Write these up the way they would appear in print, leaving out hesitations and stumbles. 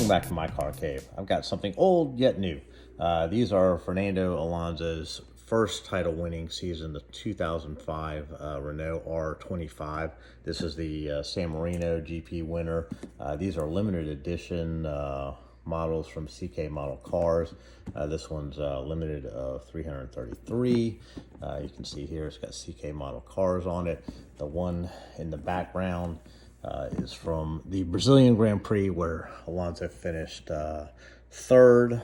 back to my car cave. I've got something old yet new. These are Fernando Alonso's first title winning season, the 2005 Renault R25. This is the San Marino GP winner. These are limited edition models from CK Model Cars. This one's limited of 333. You can see here it's got CK Model Cars on it. The one in the background is from the Brazilian Grand Prix, where Alonso finished third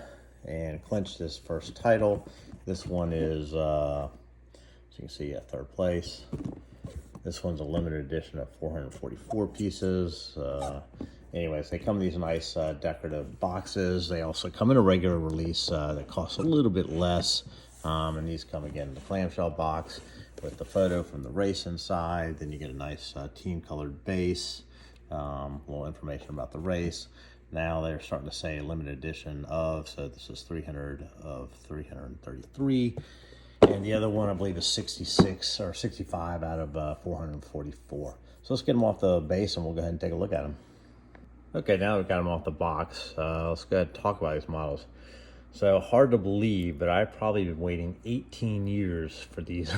and clinched his first title. This one is, as you can see, at third place. This one's a limited edition of 444 pieces. Anyways, they come in these nice decorative boxes. They also come in a regular release that costs a little bit less. And these come again in the clamshell box with the photo from the race inside. Then you get a nice team colored base, a little information about the race. Now they're starting to say limited edition of, so this is 300 of 333. And the other one I believe is 66 or 65 out of 444. So let's get them off the base and we'll go ahead and take a look at them. Okay, now we've got them off the box. Let's go ahead and talk about these models. So hard to believe, but I've probably been waiting 18 years for these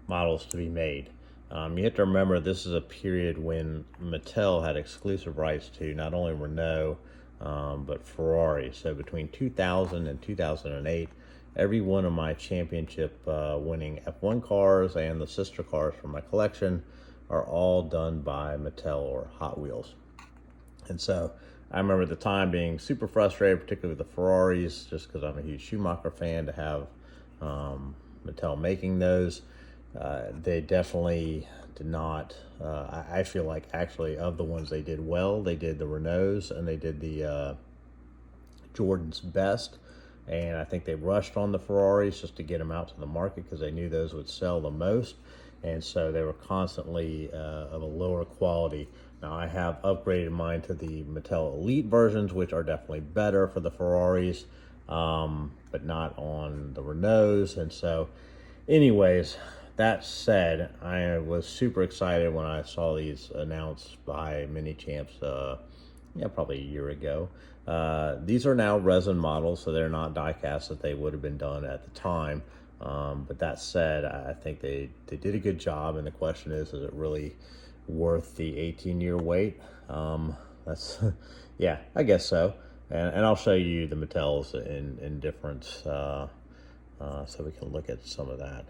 models to be made. You have to remember this is a period when Mattel had exclusive rights to not only Renault, but Ferrari. So between 2000 and 2008, every one of my championship winning F1 cars and the sister cars from my collection are all done by Mattel or Hot Wheels. And so I remember at the time being super frustrated, particularly with the Ferraris, just because I'm a huge Schumacher fan, to have Mattel making those. They definitely did not, I feel like actually of the ones they did well, they did the Renaults and they did the Jordan's best. And I think they rushed on the Ferraris just to get them out to the market because they knew those would sell the most. And so they were constantly of a lower quality. Now I have upgraded mine to the Mattel Elite versions, which are definitely better for the Ferraris, but not on the Renaults. And so anyways, that said, I was super excited when I saw these announced by Minichamps, probably a year ago. These are now resin models, so they're not die cast that they would have been done at the time. But that said, I think they did a good job, and the question is it really worth the 18-year wait? That's yeah, I guess so. And I'll show you the Mattels in difference, so we can look at some of that.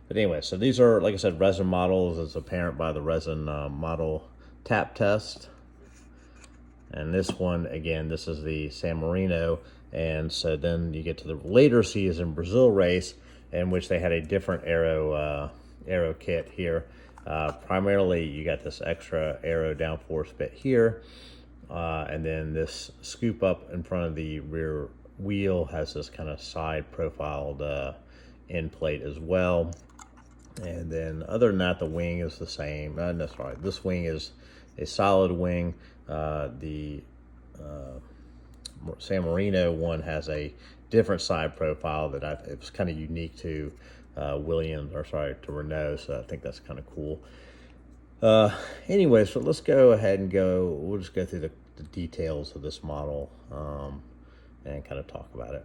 But anyway, so these are, like I said, resin models, as apparent by the resin model tap test. And this one, again, this is the San Marino. And so then you get to the later season Brazil race, in which they had a different aero kit here. Primarily, you got this extra aero downforce bit here. And then this scoop up in front of the rear wheel has this kind of side profiled end plate as well. And then other than that, the wing is the same. That's right. This wing is a solid wing. The San Marino one has a different side profile that it was kind of unique to to Renault. So I think that's kind of cool. Anyway, so let's go ahead and we'll just go through the details of this model and kind of talk about it.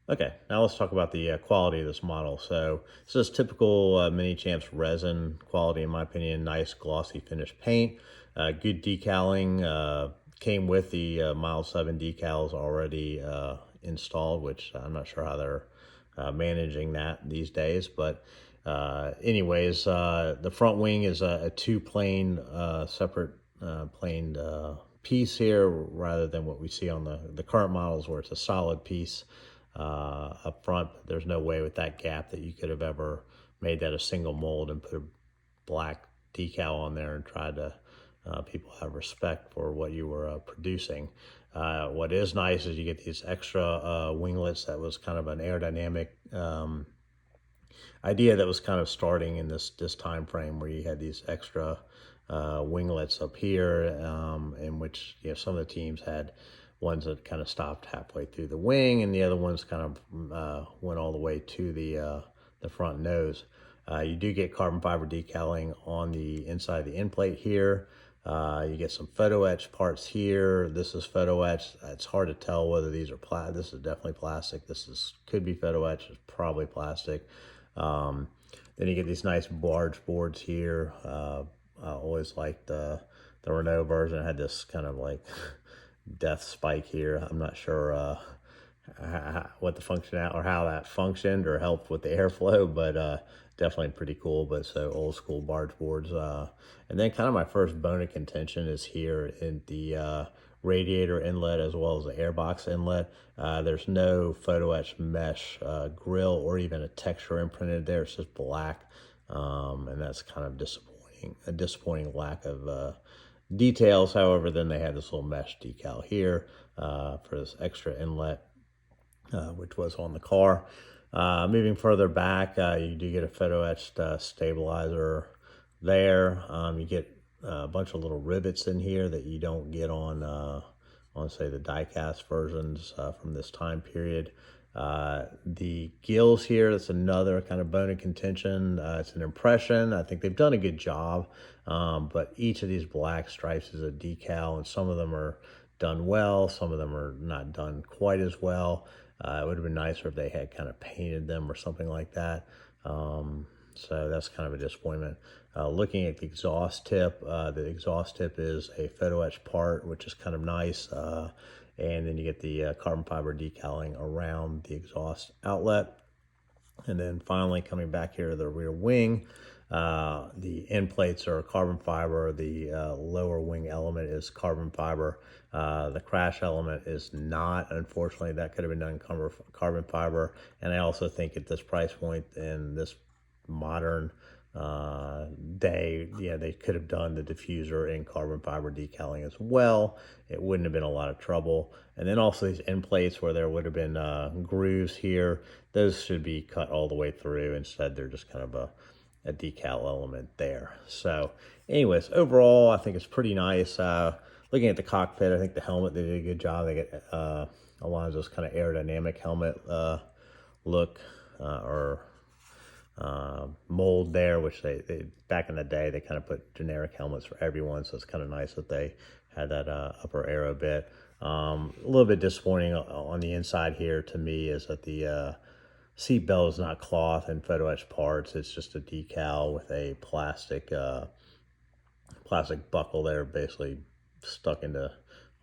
Okay, now let's talk about the quality of this model. So this is typical Minichamps resin quality, in my opinion. Nice glossy finish paint, good decaling. Came with the Mild 7 decals already installed, which I'm not sure how they're managing that these days. But anyways, the front wing is a two-plane, separate planed piece here, rather than what we see on the current models where it's a solid piece up front. There's no way with that gap that you could have ever made that a single mold and put a black decal on there and tried to people have respect for what you were producing. What is nice is you get these extra winglets. That was kind of an aerodynamic idea that was kind of starting in this time frame, where you had these extra winglets up here, in which some of the teams had ones that kind of stopped halfway through the wing, and the other ones kind of went all the way to the front nose. You do get carbon fiber decaling on the inside of the end plate here. You get some photo etch parts here. This is photo etch. It's hard to tell whether these are plastic. This is definitely plastic. Could be photo etch. It's probably plastic. Then you get these nice barge boards here. I always liked the Renault version. It had this kind of like death spike here. I'm not sure what the function or how that functioned or helped with the airflow, but definitely pretty cool. But so old school barge boards. And then kind of my first bone of contention is here in the radiator inlet as well as the airbox inlet. There's no photo etch mesh grill or even a texture imprinted there. It's just black, and that's kind of disappointing. A disappointing lack of details. However, then they had this little mesh decal here for this extra inlet, which was on the car. Moving further back, you do get a photo etched stabilizer there. You get a bunch of little rivets in here that you don't get on say the die-cast versions from this time period. The gills here, that's another kind of bone of contention. It's an impression. I think they've done a good job, but each of these black stripes is a decal, and some of them are done well, some of them are not done quite as well. It would have been nicer if they had kind of painted them or something like that. So that's kind of a disappointment. Looking at the exhaust tip is a photo etch part, which is kind of nice. And then you get the carbon fiber decaling around the exhaust outlet. And then finally coming back here to the rear wing, the end plates are carbon fiber. The lower wing element is carbon fiber. The crash element is not. Unfortunately, that could have been done carbon fiber. And I also think at this price point in this modern day, yeah, they could have done the diffuser in carbon fiber decaling as well. It wouldn't have been a lot of trouble. And then also these end plates where there would have been grooves here, those should be cut all the way through. Instead, they're just kind of a decal element there. So anyways, overall, I think it's pretty nice. Looking at the cockpit, I think the helmet, they did a good job. They get Alonso's kind of aerodynamic helmet look or mold there, which they back in the day, they kind of put generic helmets for everyone. So it's kind of nice that they had that upper aero bit. A little bit disappointing on the inside here to me is that the seat belt is not cloth and photo etched parts. It's just a decal with a plastic buckle there, basically stuck into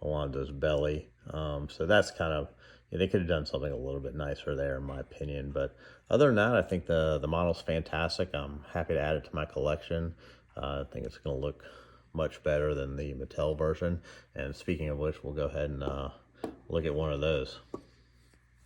Alonso's belly. So that's kind of, yeah, they could have done something a little bit nicer there, in my opinion. But other than that, I think the model's fantastic. I'm happy to add it to my collection. I think it's going to look much better than the Mattel version. And speaking of which, we'll go ahead and look at one of those.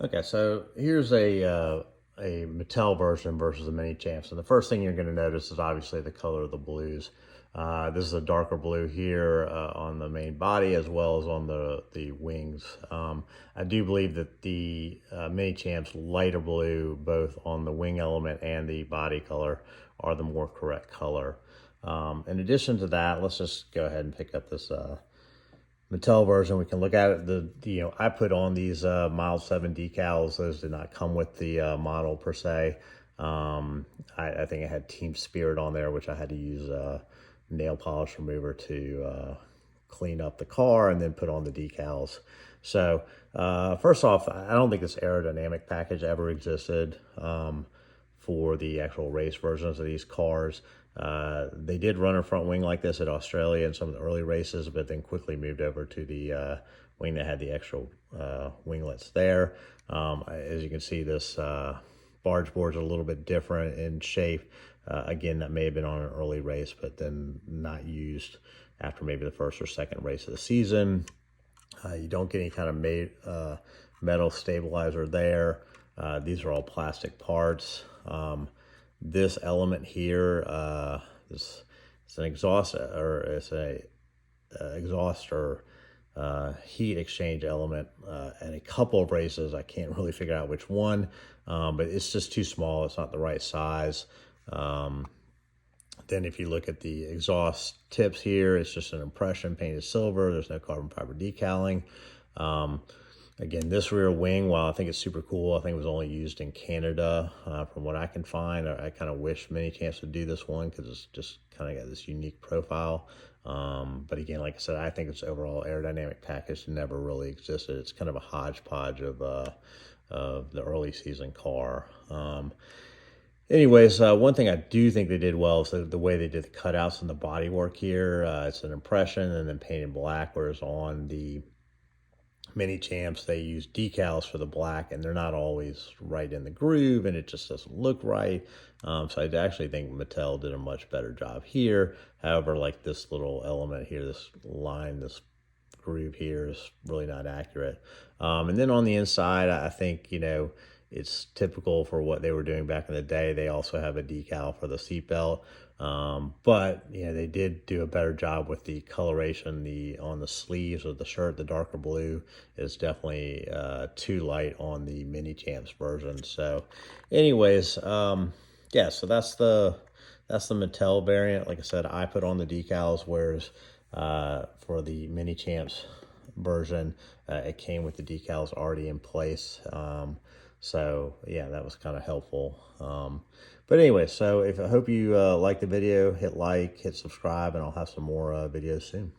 Okay, so here's a Mattel version versus the Minichamps. And the first thing you're going to notice is obviously the color of the blues. This is a darker blue here on the main body as well as on the wings. I do believe that the Minichamps lighter blue, both on the wing element and the body color, are the more correct color. In addition to that, let's just go ahead and pick up this Mattel version. We can look at it. I put on these Mile 7 decals. Those did not come with the model per se. I think I had Team Spirit on there, which I had to use nail polish remover to clean up the car and then put on the decals. So first off, I don't think this aerodynamic package ever existed for the actual race versions of these cars. They did run a front wing like this at Australia in some of the early races, but then quickly moved over to the wing that had the extra winglets there. As you can see, this barge board's a little bit different in shape. Again, that may have been on an early race, but then not used after maybe the first or second race of the season. You don't get any kind of metal stabilizer there. These are all plastic parts. This element here, it's an exhaust, or it's a exhaust or heat exchange element at a couple of races. I can't really figure out which one, but it's just too small. It's not the right size. Then if you look at the exhaust tips here, it's just an impression painted silver. There's no carbon fiber decaling. Again, this rear wing, while I think it's super cool, I think it was only used in Canada from what I can find. I kind of wish Minichamps would do this one because it's just kind of got this unique profile. But again, like I said, I think its overall aerodynamic package never really existed. It's kind of a hodgepodge of the early season car. Anyways, one thing I do think they did well is the way they did the cutouts and the bodywork here. It's an impression and then painted black, whereas on the Minichamps, they use decals for the black, and they're not always right in the groove, and it just doesn't look right. So I actually think Mattel did a much better job here. However, like this little element here, this line, this groove here is really not accurate. And then on the inside, I think, you know, it's typical for what they were doing back in the day. They also have a decal for the seatbelt. But you know, they did do a better job with the coloration. On the sleeves of the shirt, the darker blue is definitely too light on the Minichamps version. So anyways, yeah, so that's the Mattel variant. Like I said, I put on the decals, whereas for the Minichamps version, it came with the decals already in place. So yeah, that was kind of helpful. But anyway, so I hope you like the video, hit like, hit subscribe, and I'll have some more videos soon.